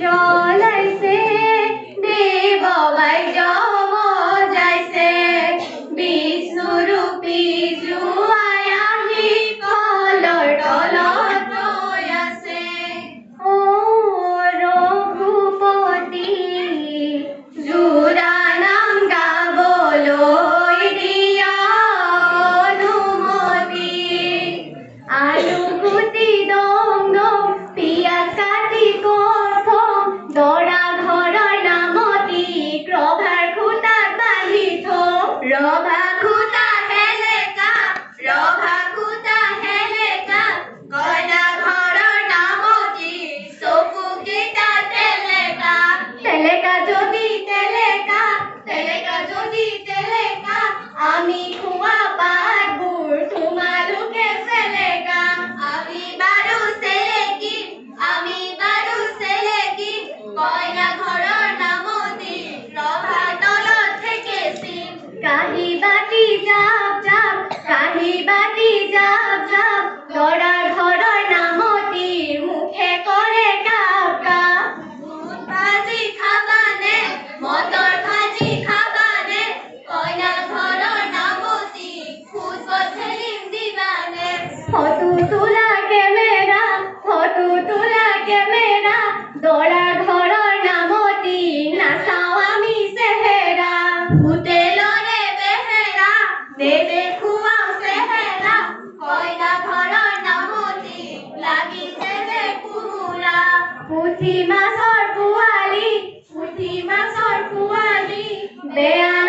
জ্বলাইছে দেৱ বাইজম যাইছে বিষ্ণুৰূপী জুৱাই আহি কলৰ তলত ৰৈ আছে অ ৰঘুপতি জোৰা নাম গাবলৈ দিয়া অনুমতি আলুগুটি দম দম পিয়াজ কাটি কথম দৰা ঘৰৰ নামতি ৰভাৰ খুটাত বান্ধি থম ৰভা খুটা হেলেকা ৰভা খুটা হেলেকা কইনা ঘৰৰ নামতি চকুকেইটা তেলেকা তেলেকা যদি তেলেকা তেলেকা যদি তেলেকা আমি খোৱা পাতবোৰ তোমালোকে চেলেকা আমি বাৰু চেলেকিম কইনা ঘৰৰ নামতি ৰভা তলত থেকেচিম কাঁহী বাতি জাপ জাপ কাঁহী বাতি জাপ জাপ দৰা ঘৰৰ নামতিৰ মুখে কৰে কাপ কাপ বুট ভাজি খাবানে মটৰ ভাজি খাবানে কইনা ঘৰৰ নামতি খোজ পঠেলিম দিবানে ফটো তোলা কেমেৰা দৰা ঘৰৰ নামতি নাচাও আমি চেহেৰা হোটেলৰে বেহেৰা নেদেখুৱাও চেহেৰা কইনা ঘৰৰ নামতি লাগিছে যে কোমোৰা পুঠি মাছৰ পোৱালি বেয়া